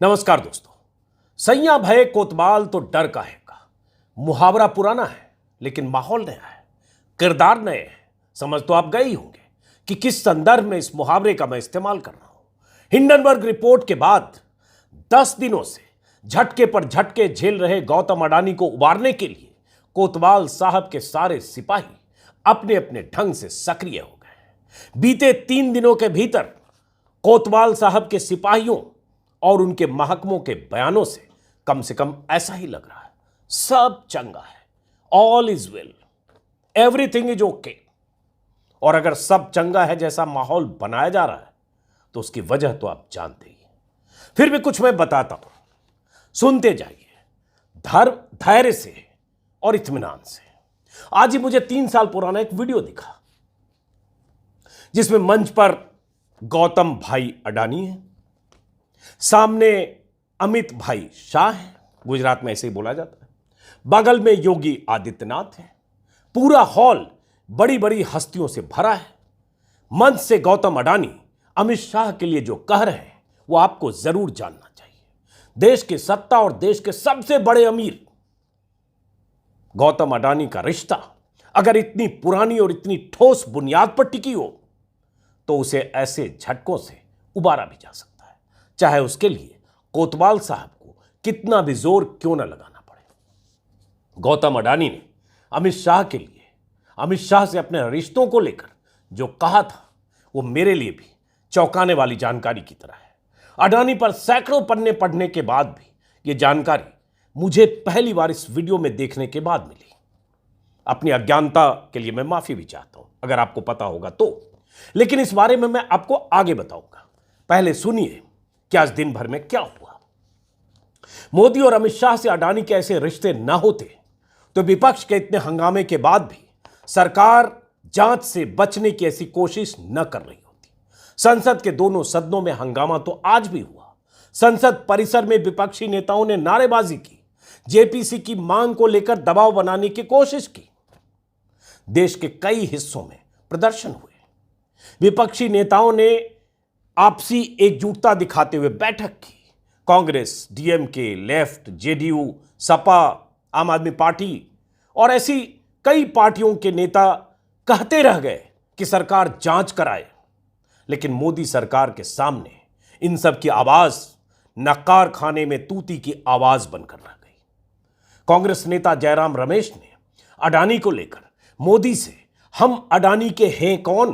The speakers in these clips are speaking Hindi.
नमस्कार दोस्तों। सैया भय कोतवाल तो डर काहे का। मुहावरा पुराना है लेकिन माहौल नया है, किरदार नए हैं। समझ तो आप गए ही होंगे कि किस संदर्भ में इस मुहावरे का मैं इस्तेमाल कर रहा हूं। हिंडनबर्ग रिपोर्ट के बाद 10 दिनों से झटके पर झटके झेल रहे गौतम अडानी को उबारने के लिए कोतवाल साहब के सारे सिपाही अपने अपने ढंग से सक्रिय हो गए। बीते 3 दिनों के भीतर कोतवाल साहब के सिपाहियों और उनके महकमों के बयानों से कम ऐसा ही लग रहा है, सब चंगा है, all is well, everything is okay. और अगर सब चंगा है जैसा माहौल बनाया जा रहा है तो उसकी वजह तो आप जानते ही हैं। फिर भी कुछ मैं बताता हूं, सुनते जाइए धैर्य से और इत्मीनान से। आज ही मुझे 3 साल पुराना एक वीडियो दिखा जिसमें मंच पर गौतम भाई अडानी है, सामने अमित भाई शाह है, गुजरात में ऐसे ही बोला जाता है, बगल में योगी आदित्यनाथ है। पूरा हॉल बड़ी बड़ी हस्तियों से भरा है। मंच से गौतम अडानी अमित शाह के लिए जो कह रहे हैं वो आपको जरूर जानना चाहिए। देश की सत्ता और देश के सबसे बड़े अमीर गौतम अडानी का रिश्ता अगर इतनी पुरानी और इतनी ठोस बुनियाद पर टिकी हो तो उसे ऐसे झटकों से उबारा भी जा सकता है, चाहे उसके लिए कोतवाल साहब को कितना भी जोर क्यों ना लगाना पड़े। गौतम अडानी ने अमित शाह के लिए, अमित शाह से अपने रिश्तों को लेकर जो कहा था वो मेरे लिए भी चौंकाने वाली जानकारी की तरह है। अडानी पर सैकड़ों पन्ने पढ़ने के बाद भी ये जानकारी मुझे पहली बार इस वीडियो में देखने के बाद मिली। अपनी अज्ञानता के लिए मैं माफी भी चाहता हूं अगर आपको पता होगा तो, लेकिन इस बारे में मैं आपको आगे बताऊंगा। पहले सुनिए कि आज दिन भर में क्या हुआ। मोदी और अमित शाह से अडानी के ऐसे रिश्ते न होते तो विपक्ष के इतने हंगामे के बाद भी सरकार जांच से बचने की ऐसी कोशिश न कर रही होती। संसद के दोनों सदनों में हंगामा तो आज भी हुआ। संसद परिसर में विपक्षी नेताओं ने नारेबाजी की, जेपीसी की मांग को लेकर दबाव बनाने की कोशिश की। देश के कई हिस्सों में प्रदर्शन हुए। विपक्षी नेताओं ने आपसी एकजुटता दिखाते हुए बैठक की। Congress, DMK, left, JDU, Sapa, आम आदमी पार्टी और ऐसी कई पार्टियों के नेता कहते रह गए कि सरकार जांच कराए, लेकिन मोदी सरकार के सामने इन सब की आवाज नक्कार खाने में तूती की आवाज बनकर रह गई। कांग्रेस नेता जयराम रमेश ने अडानी को लेकर मोदी से हम अडानी के हैं कौन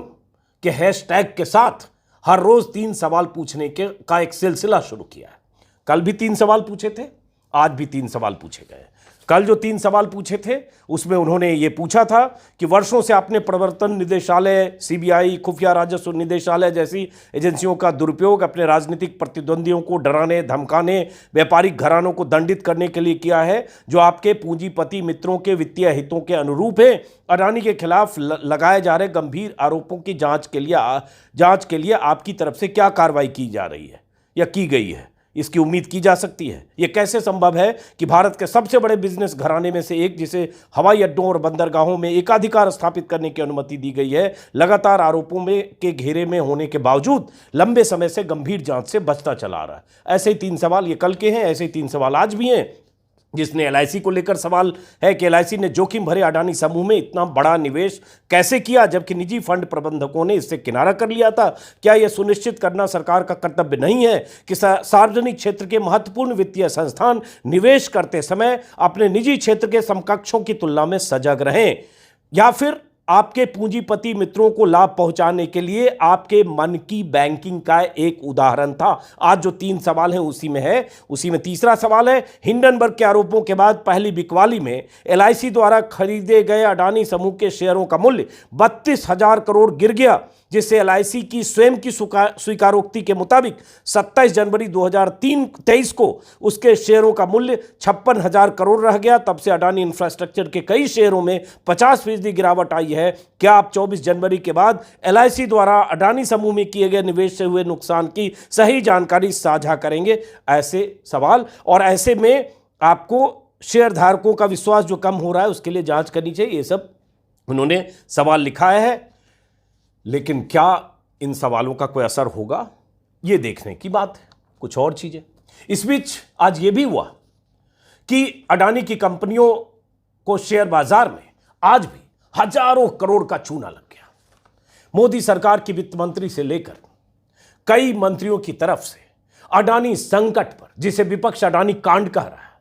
के हैशटैग के साथ हर रोज 3 सवाल पूछने का एक सिलसिला शुरू किया है। कल भी 3 सवाल पूछे थे, आज भी 3 सवाल पूछे गए। कल जो 3 सवाल पूछे थे उसमें उन्होंने ये पूछा था कि वर्षों से आपने प्रवर्तन निदेशालय, सीबीआई, खुफिया राजस्व निदेशालय जैसी एजेंसियों का दुरुपयोग अपने राजनीतिक प्रतिद्वंदियों को डराने, धमकाने, व्यापारिक घरानों को दंडित करने के लिए किया है, जो आपके पूंजीपति मित्रों के वित्तीय हितों के अनुरूप है। अडानी के खिलाफ लगाए जा रहे गंभीर आरोपों की जांच के लिए आपकी तरफ से क्या कार्रवाई की जा रही है या की गई है, इसकी उम्मीद की जा सकती है। यह कैसे संभव है कि भारत के सबसे बड़े बिजनेस घराने में से एक, जिसे हवाई अड्डों और बंदरगाहों में एकाधिकार स्थापित करने की अनुमति दी गई है, लगातार आरोपों में के घेरे में होने के बावजूद लंबे समय से गंभीर जांच से बचता चला आ रहा है। ऐसे ही 3 सवाल ये कल के हैं, ऐसे ही 3 सवाल आज भी हैं। जिसने एलआईसी को लेकर सवाल है कि एलआईसी ने जोखिम भरे अडानी समूह में इतना बड़ा निवेश कैसे किया जबकि निजी फंड प्रबंधकों ने इससे किनारा कर लिया था। क्या यह सुनिश्चित करना सरकार का कर्तव्य नहीं है कि सार्वजनिक क्षेत्र के महत्वपूर्ण वित्तीय संस्थान निवेश करते समय अपने निजी क्षेत्र के समकक्षों की तुलना में सजग रहें, या फिर आपके पूंजीपति मित्रों को लाभ पहुंचाने के लिए आपके मन की बैंकिंग का एक उदाहरण था। आज जो 3 सवाल हैं उसी में है। उसी में तीसरा सवाल है, हिंडनबर्ग के आरोपों के बाद पहली बिकवाली में एलआईसी द्वारा खरीदे गए अडानी समूह के शेयरों का मूल्य 32,000 करोड़ गिर गया, जिससे एलआईसी की स्वयं की स्वीकारोक्ति के मुताबिक 27 जनवरी 2023 को उसके शेयरों का मूल्य 56,000 करोड़ रह गया। तब से अडानी इंफ्रास्ट्रक्चर के कई शेयरों में 50% गिरावट आई है। क्या आप 24 जनवरी के बाद एलआईसी द्वारा अडानी समूह में किए गए निवेश से हुए नुकसान की सही जानकारी साझा करेंगे? ऐसे सवाल, और ऐसे में आपको शेयर धारकों का विश्वास जो कम हो रहा है उसके लिए जांच करनी चाहिए। ये सब उन्होंने सवाल लिखा है, लेकिन क्या इन सवालों का कोई असर होगा, ये देखने की बात है। कुछ और चीजें, इस बीच आज यह भी हुआ कि अडानी की कंपनियों को शेयर बाजार में आज भी हजारों करोड़ का चूना लग गया। मोदी सरकार की वित्त मंत्री से लेकर कई मंत्रियों की तरफ से अडानी संकट पर, जिसे विपक्ष अडानी कांड कह रहा है,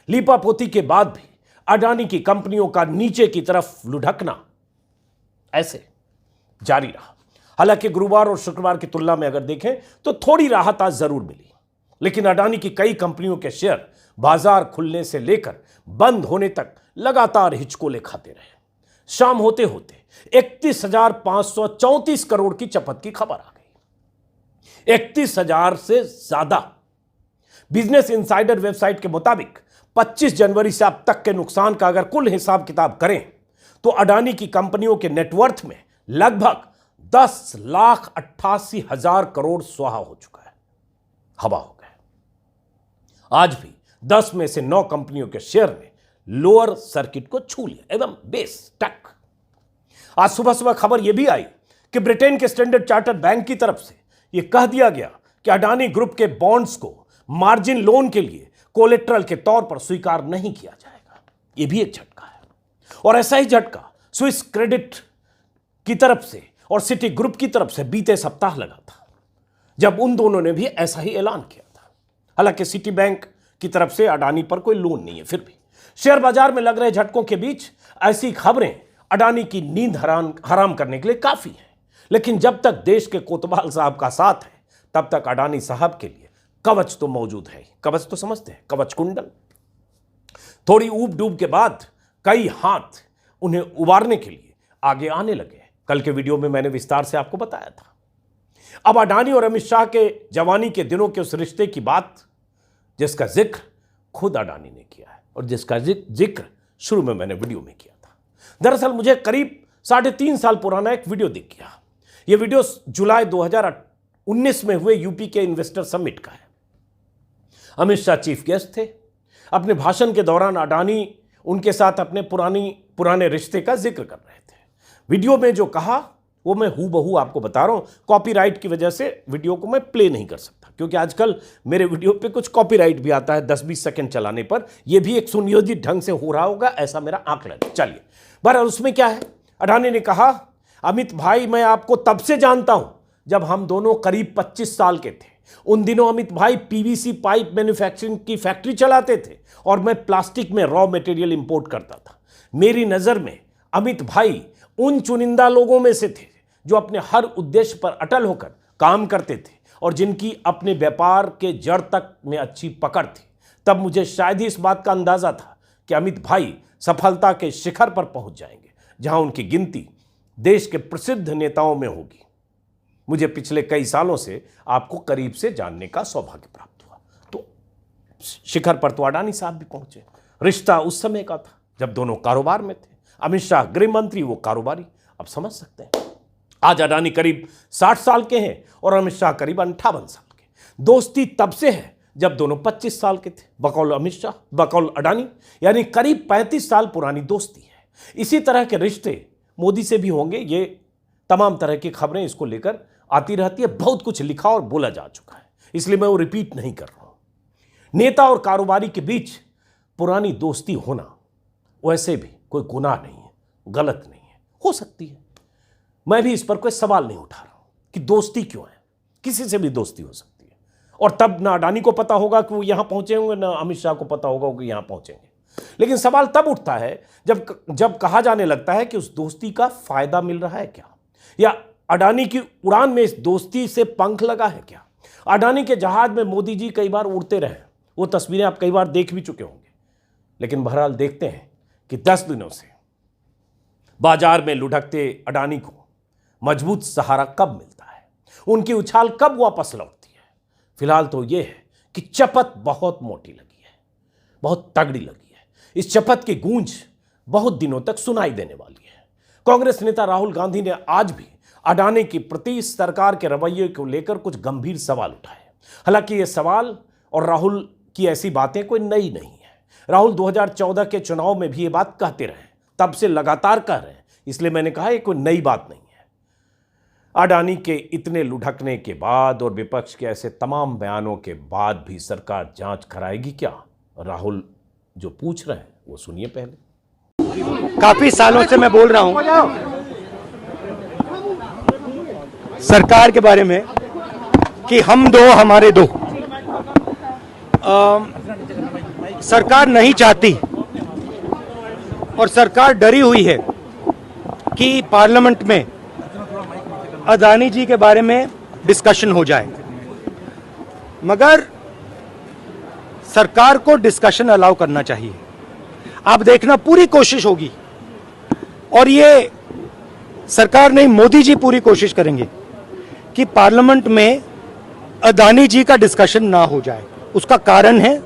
लीपापोती के बाद भी अडानी की कंपनियों का नीचे की तरफ लुढ़कना ऐसे जारी रहा। हालांकि गुरुवार और शुक्रवार की तुलना में अगर देखें तो थोड़ी राहत आज जरूर मिली, लेकिन अडानी की कई कंपनियों के शेयर बाजार खुलने से लेकर बंद होने तक लगातार हिचकोले खाते रहे। शाम होते होते 31,534 करोड़ की चपत की खबर आ गई। 31,000 से ज्यादा। बिजनेस इनसाइडर वेबसाइट के मुताबिक 25 जनवरी से अब तक के नुकसान का अगर कुल हिसाब किताब करें तो अडानी की कंपनियों के नेटवर्थ में लगभग 10,88,000 करोड़ स्वाहा हो चुका है, हवा हो गए। आज भी 10 में से 9 कंपनियों के शेयर ने लोअर सर्किट को छू लिया, एकदम बेस टक। आज सुबह सुबह खबर यह भी आई कि ब्रिटेन के स्टैंडर्ड चार्टर्ड बैंक की तरफ से यह कह दिया गया कि अडानी ग्रुप के बॉन्ड्स को मार्जिन लोन के लिए कोलेट्रल के तौर पर स्वीकार नहीं किया जाएगा। यह भी एक झटका है। और ऐसा ही झटका स्विस क्रेडिट की तरफ से और सिटी ग्रुप की तरफ से बीते सप्ताह लगा था, जब उन दोनों ने भी ऐसा ही ऐलान किया था। हालांकि सिटी बैंक की तरफ से अडानी पर कोई लोन नहीं है, फिर भी शेयर बाजार में लग रहे झटकों के बीच ऐसी खबरें अडानी की नींद हराम करने के लिए काफी है। लेकिन जब तक देश के कोतवाल साहब का साथ है, तब तक अडानी साहब के लिए कवच तो मौजूद है। कवच तो समझते हैं, कवच कुंडल। थोड़ी ऊब डूब के बाद कई हाथ उन्हें उबारने के लिए आगे आने लगे। कल के वीडियो में मैंने विस्तार से आपको बताया था। अब अडानी और अमित शाह के जवानी के दिनों के उस रिश्ते की बात, जिसका जिक्र खुद अडानी ने किया है और जिसका जिक्र शुरू में मैंने वीडियो में किया था। दरअसल मुझे करीब 3.5 साल पुराना एक वीडियो दिख गया। यह वीडियो जुलाई 2019 में हुए यूपी के इन्वेस्टर समिट का है। अमित शाह चीफ गेस्ट थे। अपने भाषण के दौरान अडानी उनके साथ अपने पुराने रिश्ते का जिक्र कर रहे थे। वीडियो में जो कहा वो मैं हूबहू आपको बता रहा हूं। कॉपीराइट की वजह से वीडियो को मैं प्ले नहीं कर सकता, क्योंकि आजकल मेरे वीडियो पे कुछ कॉपीराइट भी आता है 10-20 सेकंड चलाने पर। यह भी एक सुनियोजित ढंग से हो रहा होगा, ऐसा मेरा आंकलन। चलिए, बहरहाल उसमें क्या है, अडानी ने कहा, अमित भाई मैं आपको तब से जानता हूं जब हम दोनों करीब 25 साल के थे। उन दिनों अमित भाई पीवीसी पाइप मैन्युफैक्चरिंग की फैक्ट्री चलाते थे और मैं प्लास्टिक में रॉ मटेरियल इंपोर्ट करता था। मेरी नजर में अमित भाई उन चुनिंदा लोगों में से थे जो अपने हर उद्देश्य पर अटल होकर काम करते थे और जिनकी अपने व्यापार के जड़ तक में अच्छी पकड़ थी। तब मुझे शायद ही इस बात का अंदाजा था कि अमित भाई सफलता के शिखर पर पहुंच जाएंगे, जहां उनकी गिनती देश के प्रसिद्ध नेताओं में होगी। मुझे पिछले कई सालों से आपको करीब से जानने का सौभाग्य प्राप्त हुआ। तो शिखर पर तो अडानी साहब भी पहुंचे। रिश्ता उस समय का था जब दोनों कारोबार में थे। अमित शाह गृह मंत्री, वो कारोबारी। अब समझ सकते हैं, आज अडानी करीब 60 साल के हैं और अमित शाह करीब 58 साल के। दोस्ती तब से है जब दोनों 25 साल के थे, बकौल अमित शाह बकौल अडानी, यानी करीब 35 साल पुरानी दोस्ती है। इसी तरह के रिश्ते मोदी से भी होंगे। ये तमाम तरह की खबरें इसको लेकर आती रहती है। बहुत कुछ लिखा और बोला जा चुका है, इसलिए मैं वो रिपीट नहीं कर रहा हूं। नेता और कारोबारी के बीच पुरानी दोस्ती होना वैसे भी कोई गुनाह नहीं है, गलत नहीं है, हो सकती है। मैं भी इस पर कोई सवाल नहीं उठा रहा हूं कि दोस्ती क्यों है, किसी से भी दोस्ती हो सकती है। और तब ना अडानी को पता होगा कि वो यहां पहुंचे होंगे, ना अमित शाह को पता होगा कि यहां पहुंचेंगे। लेकिन सवाल तब उठता है जब कहा जाने लगता है कि उस दोस्ती का फायदा मिल रहा है क्या, या अडानी की उड़ान में इस दोस्ती से पंख लगा है क्या। अडानी के जहाज में मोदी जी कई बार उड़ते रहे, वो तस्वीरें आप कई बार देख भी चुके होंगे। लेकिन बहरहाल देखते हैं कि 10 दिनों से बाजार में लुढ़कते अडानी को मजबूत सहारा कब मिलता है, उनकी उछाल कब वापस लौटती है। फिलहाल तो यह है कि चपत बहुत मोटी लगी है, बहुत तगड़ी लगी है। इस चपत की गूंज बहुत दिनों तक सुनाई देने वाली है। कांग्रेस नेता राहुल गांधी ने आज भी अडानी की प्रति सरकार के रवैये को लेकर कुछ गंभीर सवाल उठाए। हालांकि ये सवाल और राहुल की ऐसी बातें कोई नई नहीं है। राहुल 2014 के चुनाव में भी ये बात कहते रहे, तब से लगातार कह रहे हैं, इसलिए मैंने कहा ये कोई नई बात नहीं है। अडानी के इतने लुढ़कने के बाद और विपक्ष के ऐसे तमाम बयानों के बाद भी सरकार जांच कराएगी क्या? राहुल जो पूछ रहे हैं वो सुनिए पहले। काफी सालों से मैं बोल रहा हूं सरकार के बारे में कि हम दो हमारे दो। सरकार नहीं चाहती और सरकार डरी हुई है कि पार्लियामेंट में अदानी जी के बारे में डिस्कशन हो जाए, मगर सरकार को डिस्कशन अलाउ करना चाहिए। आप देखना, पूरी कोशिश होगी, और ये सरकार नहीं, मोदी जी पूरी कोशिश करेंगे कि पार्लियामेंट में अदानी जी का डिस्कशन ना हो जाए। उसका कारण है,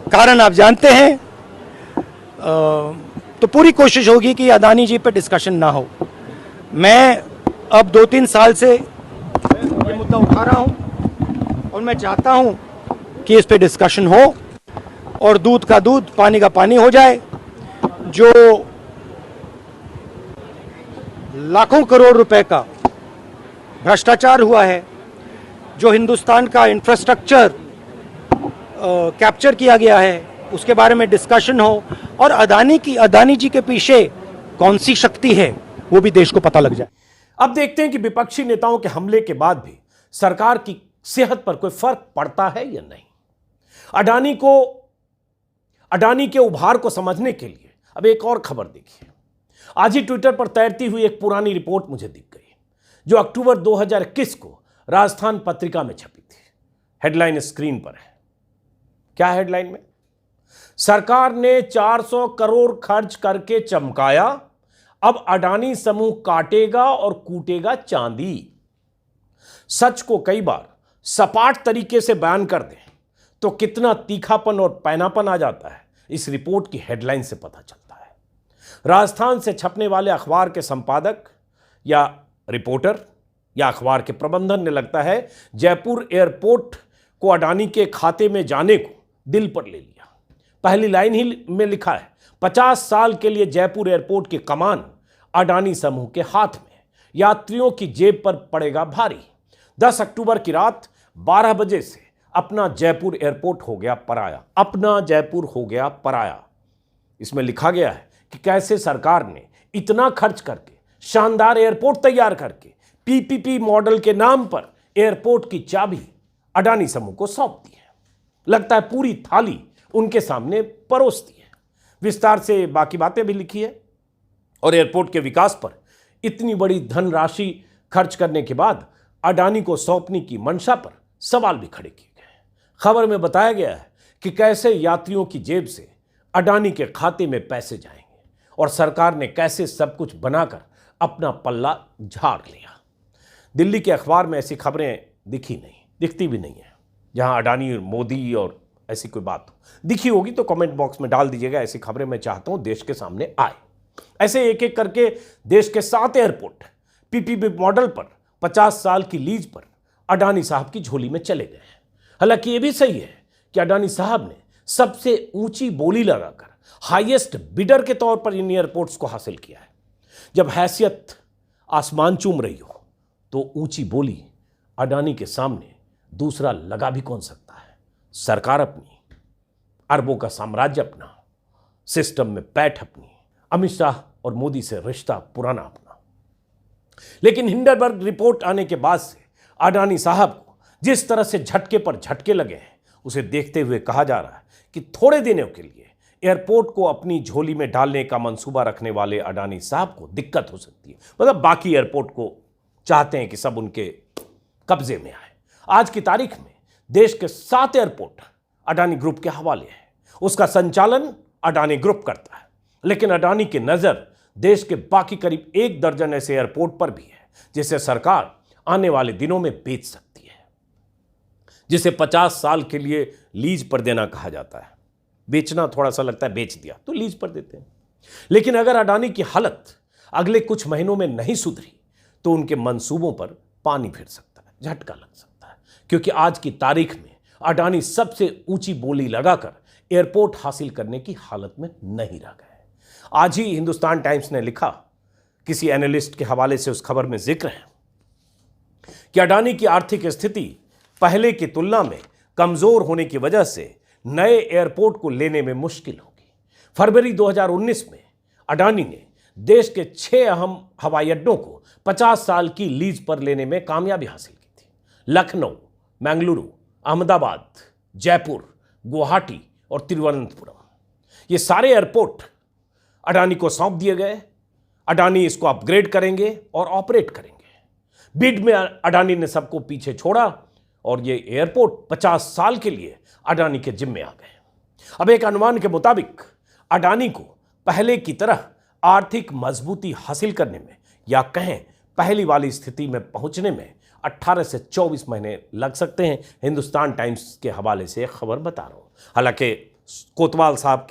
कारण आप जानते हैं, तो पूरी कोशिश होगी कि अदानी जी पे डिस्कशन ना हो। मैं अब 2-3 साल से ये मुद्दा उठा रहा हूं और मैं चाहता हूं कि इस पे डिस्कशन हो और दूध का दूध पानी का पानी हो जाए। जो लाखों करोड़ रुपए का भ्रष्टाचार हुआ है, जो हिंदुस्तान का इंफ्रास्ट्रक्चर कैप्चर किया गया है, उसके बारे में डिस्कशन हो, और अदानी जी के पीछे कौन सी शक्ति है वो भी देश को पता लग जाए। अब देखते हैं कि विपक्षी नेताओं के हमले के बाद भी सरकार की सेहत पर कोई फर्क पड़ता है या नहीं। अडानी के उभार को समझने के लिए अब एक और खबर देखिए। आज ही ट्विटर पर तैरती हुई एक पुरानी रिपोर्ट मुझे दिख गई, जो अक्टूबर 2021 को राजस्थान पत्रिका में छपी थी। हेडलाइन स्क्रीन पर है। क्या हेडलाइन में? सरकार ने 400 करोड़ खर्च करके चमकाया, अब अडानी समूह काटेगा और कूटेगा चांदी। सच को कई बार सपाट तरीके से बयान कर दें तो कितना तीखापन और पैनापन आ जाता है, इस रिपोर्ट की हेडलाइन से पता चलता है। राजस्थान से छपने वाले अखबार के संपादक या रिपोर्टर या अखबार के प्रबंधन ने, लगता है, जयपुर एयरपोर्ट को अडानी के खाते में जाने को दिल पर ले लिया। पहली लाइन ही में लिखा है, 50 साल के लिए जयपुर एयरपोर्ट की कमान अडानी समूह के हाथ में, यात्रियों की जेब पर पड़ेगा भारी। 10 अक्टूबर की रात 12 बजे से अपना जयपुर एयरपोर्ट हो गया पराया। अपना जयपुर हो गया पराया। इसमें लिखा गया है कि कैसे सरकार ने इतना खर्च करके शानदार एयरपोर्ट तैयार करके पीपीपी मॉडल के नाम पर एयरपोर्ट की चाबी अडानी समूह को सौंप दी है। लगता है पूरी थाली उनके सामने परोस दी है। विस्तार से बाकी बातें भी लिखी है और एयरपोर्ट के विकास पर इतनी बड़ी धनराशि खर्च करने के बाद अडानी को सौंपने की मंशा पर सवाल भी खड़े किए गए। खबर में बताया गया है कि कैसे यात्रियों की जेब से अडानी के खाते में पैसे जाएंगे और सरकार ने कैसे सब कुछ बनाकर अपना पल्ला झाड़ लिया। दिल्ली के अखबार में ऐसी खबरें दिखती भी नहीं है जहां अडानी, मोदी और ऐसी कोई बात हो। दिखी होगी तो कमेंट बॉक्स में डाल दीजिएगा। ऐसी खबरें मैं चाहता हूं देश के सामने आए। ऐसे एक एक करके देश के 7 एयरपोर्ट पीपीपी मॉडल पर 50 साल की लीज पर अडानी साहब की झोली में चले गए हैं। हालांकि यह भी सही है कि अडानी साहब ने सबसे ऊंची बोली लगाकर हाईएस्ट बिडर के तौर पर इन एयरपोर्ट्स को हासिल किया है। जब हैसियत आसमान चूम रही हो तो ऊंची बोली अडानी के सामने दूसरा लगा भी कौन सकता है। सरकार अपनी, अरबों का साम्राज्य अपना, सिस्टम में पैठ अपनी, अमित शाह और मोदी से रिश्ता पुराना अपना। लेकिन हिंडनबर्ग रिपोर्ट आने के बाद से अडानी साहब को जिस तरह से झटके पर झटके लगे हैं, उसे देखते हुए कहा जा रहा है कि थोड़े दिनों के लिए एयरपोर्ट को अपनी झोली में डालने का मंसूबा रखने वाले अडानी साहब को दिक्कत हो सकती है। मतलब बाकी एयरपोर्ट को चाहते हैं कि सब उनके कब्जे में आए। आज की तारीख में देश के 7 एयरपोर्ट अडानी ग्रुप के हवाले है। उसका संचालन अडानी ग्रुप करता है। लेकिन अडानी की नजर देश के बाकी करीब 1 दर्जन ऐसे एयरपोर्ट पर भी है जिसे सरकार आने वाले दिनों में बेच सकती है, जिसे 50 साल के लिए लीज पर देना कहा जाता है। बेचना थोड़ा सा लगता है, बेच दिया तो लीज पर देते हैं। लेकिन अगर अडानी की हालत अगले कुछ महीनों में नहीं सुधरी तो उनके मंसूबों पर पानी फिर सकता है, झटका लग सकता है। क्योंकि आज की तारीख में अडानी सबसे ऊंची बोली लगाकर एयरपोर्ट हासिल करने की हालत में नहीं रह गए। आज ही हिंदुस्तान टाइम्स ने लिखा किसी एनालिस्ट के हवाले से उस खबर में जिक्र है कि अडानी की आर्थिक स्थिति पहले की तुलना में कमजोर होने की वजह से नए एयरपोर्ट को लेने में मुश्किल होगी। फरवरी 2019 में अडानी ने देश के 6 अहम हवाई अड्डों को 50 साल की लीज पर लेने में कामयाबी हासिल की थी। लखनऊ, बेंगलुरु, अहमदाबाद, जयपुर, गुवाहाटी और तिरुवनंतपुरम, ये सारे एयरपोर्ट अडानी को सौंप दिए गए। अडानी इसको अपग्रेड करेंगे और ऑपरेट करेंगे। बिड में अडानी ने सबको पीछे छोड़ा और ये एयरपोर्ट 50 साल के लिए अडानी के जिम्मे आ गए। अब एक अनुमान के मुताबिक अडानी को पहले की तरह आर्थिक मजबूती हासिल करने में, या कहें पहली वाली स्थिति में पहुंचने में 18 से 24 महीने लग सकते हैं। हिंदुस्तान टाइम्स के हवाले से खबर बता रहा हूं। हालांकि कोतवाल साहब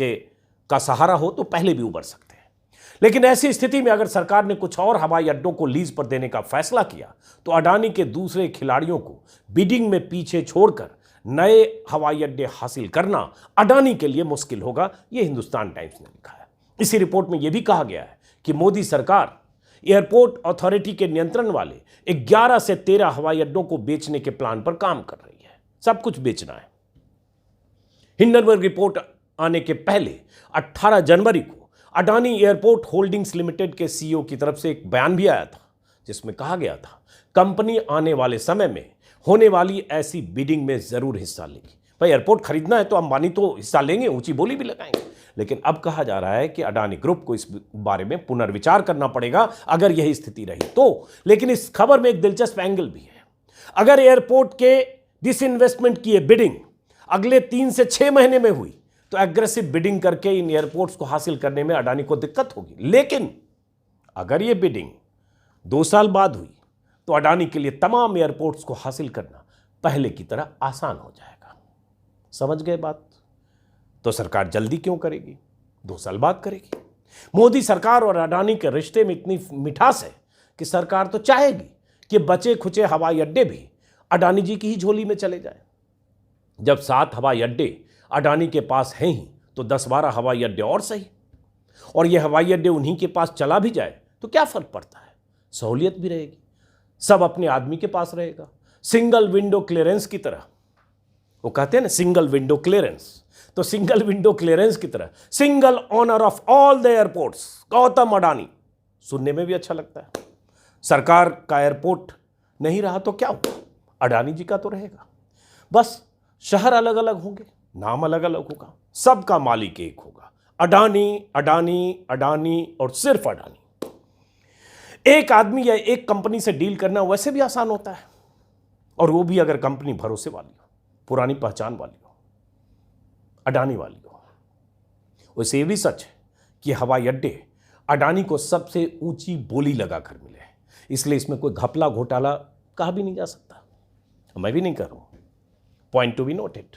का सहारा हो तो पहले भी उबर सकते हैं, लेकिन ऐसी स्थिति में अगर सरकार ने कुछ और हवाई अड्डों को लीज पर देने का फैसला किया तो अडानी के दूसरे खिलाड़ियों को बिडिंग में पीछे छोड़कर नए हवाई अड्डे हासिल करना अडानी के लिए मुश्किल होगा, यह हिंदुस्तान टाइम्स ने लिखा है। इसी रिपोर्ट में यह भी कहा गया है कि मोदी सरकार एयरपोर्ट अथॉरिटी के नियंत्रण वाले 11 से 13 हवाई अड्डों को बेचने के प्लान पर काम कर रही है। सब कुछ बेचना है। हिंडनबर्ग रिपोर्ट आने के पहले 18 जनवरी को अडानी एयरपोर्ट होल्डिंग्स लिमिटेड के सीईओ की तरफ से एक बयान भी आया था, जिसमें कहा गया था कंपनी आने वाले समय में होने वाली ऐसी बिडिंग में जरूर हिस्सा लेगी। भाई, एयरपोर्ट खरीदना है तो अंबानी तो हिस्सा लेंगे, ऊंची बोली भी लगाएंगे, लेकिन अब कहा जा रहा है कि अडानी ग्रुप को इस बारे में पुनर्विचार करना पड़ेगा अगर यही स्थिति रही तो। लेकिन इस खबर में एक दिलचस्प एंगल भी है। अगर एयरपोर्ट के डिसइन्वेस्टमेंट की बिडिंग अगले 3 से 6 महीने में हुई तो एग्रेसिव बिडिंग करके इन एयरपोर्ट्स को हासिल करने में अडानी को दिक्कत होगी। लेकिन अगर यह बिडिंग 2 साल बाद हुई तो अडानी के लिए तमाम एयरपोर्ट्स को हासिल करना पहले की तरह आसान हो जाएगा। समझ गए बात? तो सरकार जल्दी क्यों करेगी? 2 साल बाद करेगी। मोदी सरकार और अडानी के रिश्ते में इतनी मिठास है कि सरकार तो चाहेगी कि बचे खुचे हवाई अड्डे भी अडानी जी की ही झोली में चले जाए। जब 7 हवाई अड्डे अडानी के पास हैं ही तो 10-12 हवाई अड्डे और सही, और ये हवाई अड्डे उन्हीं के पास चला भी जाए तो क्या फर्क पड़ता है? सहूलियत भी रहेगी, सब अपने आदमी के पास रहेगा। सिंगल विंडो क्लियरेंस की तरह, वो कहते हैं ना सिंगल विंडो क्लियरेंस, तो सिंगल विंडो क्लियरेंस की तरह single owner of all the airports Gautam Adani, सुनने में भी अच्छा लगता है। सरकार का एयरपोर्ट नहीं रहा तो क्या होगा? अडानी जी का तो रहेगा। बस शहर अलग अलग होंगे, नाम अलग अलग होगा, सबका मालिक एक होगा, अडानी अडानी अडानी और सिर्फ अडानी। एक आदमी या एक कंपनी से डील करना वैसे भी आसान होता है, और वो भी अगर कंपनी भरोसे वाली हो, पुरानी पहचान वाली हो, अडानी वाली हो। वैसे ये भी सच है कि हवाई अड्डे अडानी को सबसे ऊंची बोली लगाकर मिले हैं, इसलिए इसमें कोई घपला घोटाला कहा भी नहीं जा सकता। मैं भी नहीं कर रहा हूं, पॉइंट टू बी नोटेड।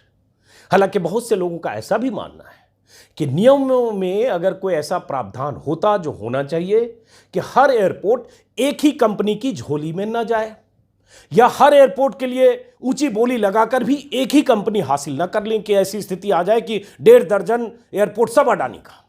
हालांकि बहुत से लोगों का ऐसा भी मानना है कि नियमों में अगर कोई ऐसा प्रावधान होता जो होना चाहिए कि हर एयरपोर्ट एक ही कंपनी की झोली में न जाए, या हर एयरपोर्ट के लिए ऊंची बोली लगाकर भी एक ही कंपनी हासिल न कर लें कि ऐसी स्थिति आ जाए कि 1.5 दर्जन एयरपोर्ट सब अडानी का।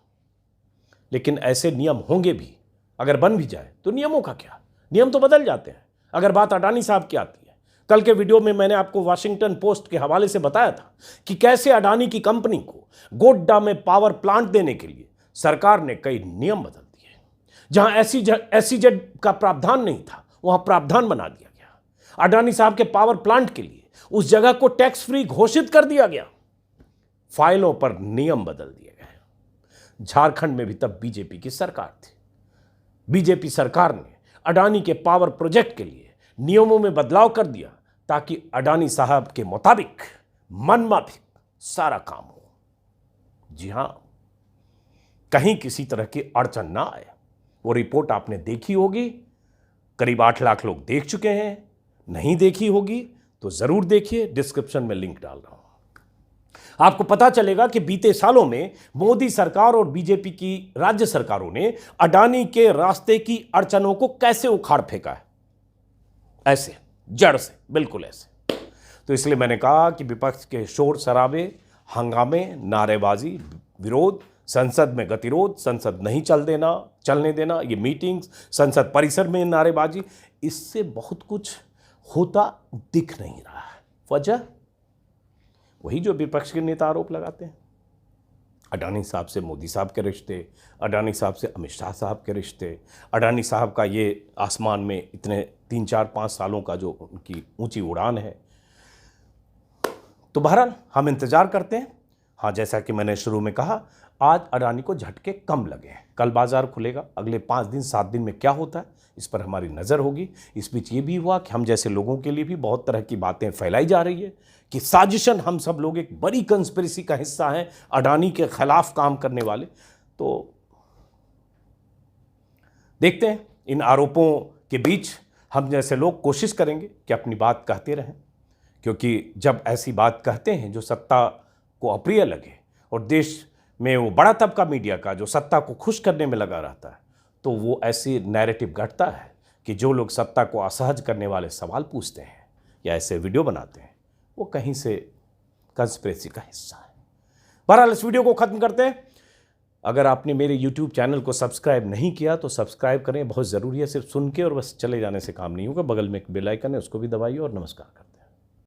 लेकिन ऐसे नियम होंगे भी, अगर बन भी जाए तो नियमों का क्या? नियम तो बदल जाते हैं। अगर बात अडानी साहब की आती है, कल के वीडियो में मैंने आपको वाशिंगटन पोस्ट के हवाले से बताया था कि कैसे अडानी की कंपनी को गोड्डा में पावर प्लांट देने के लिए सरकार ने कई नियम बदल दिए। जहां एसईजेड का प्रावधान नहीं था वहां प्रावधान बना दिया गया। अडानी साहब के पावर प्लांट के लिए उस जगह को टैक्स फ्री घोषित कर दिया गया। फाइलों पर नियम बदल दिए गए। झारखंड में भी तब बीजेपी की सरकार थी। बीजेपी सरकार ने अडानी के पावर प्रोजेक्ट के लिए नियमों में बदलाव कर दिया ताकि अडानी साहब के मुताबिक मनमाफिक सारा काम हो। जी हां, कहीं किसी तरह की अड़चन ना आए। वो रिपोर्ट आपने देखी होगी, करीब 8 लाख लोग देख चुके हैं। नहीं देखी होगी तो जरूर देखिए, डिस्क्रिप्शन में लिंक डाल रहा हूं। आपको पता चलेगा कि बीते सालों में मोदी सरकार और बीजेपी की राज्य सरकारों ने अडानी के रास्ते की अड़चनों को कैसे उखाड़ फेंका है, ऐसे जड़ से, बिल्कुल ऐसे। तो इसलिए मैंने कहा कि विपक्ष के शोर शराबे, हंगामे, नारेबाजी, विरोध संसद में गतिरोध, संसद नहीं चलने देना, ये मीटिंग्स, संसद परिसर में नारेबाजी, इससे बहुत कुछ होता दिख नहीं रहा है। वजह वही जो विपक्ष के नेता आरोप लगाते हैं। अडानी साहब से मोदी साहब के रिश्ते, अडानी साहब से अमित शाह साहब के रिश्ते, अडानी साहब का ये आसमान में इतने 3, 4, 5 सालों का जो उनकी ऊंची उड़ान है। तो बहरहाल हम इंतजार करते हैं। हाँ, जैसा कि मैंने शुरू में कहा, आज अडानी को झटके कम लगे हैं। कल बाजार खुलेगा, अगले 5 दिन 7 दिन में क्या होता है इस पर हमारी नज़र होगी। इस बीच ये भी हुआ कि हम जैसे लोगों के लिए भी बहुत तरह की बातें फैलाई जा रही है कि साजिशन, हम सब लोग एक बड़ी कंस्पिरेसी का हिस्सा हैं, अडानी के खिलाफ काम करने वाले। तो देखते हैं, इन आरोपों के बीच हम जैसे लोग कोशिश करेंगे कि अपनी बात कहते रहें, क्योंकि जब ऐसी बात कहते हैं जो सत्ता को अप्रिय लगे और देश में वो बड़ा तबका मीडिया का जो सत्ता को खुश करने में लगा रहता है, तो वो ऐसी नैरेटिव घटता है कि जो लोग सत्ता को असहज करने वाले सवाल पूछते हैं या ऐसे वीडियो बनाते हैं, वो कहीं से कंस्पिरेसी का हिस्सा है। बहरहाल इस वीडियो को ख़त्म करते हैं। अगर आपने मेरे YouTube चैनल को सब्सक्राइब नहीं किया तो सब्सक्राइब करें, बहुत ज़रूरी है। सिर्फ सुन के और बस चले जाने से काम नहीं होगा। बगल में एक बेल आइकन है, उसको भी दबाइए और नमस्कार करते हैं।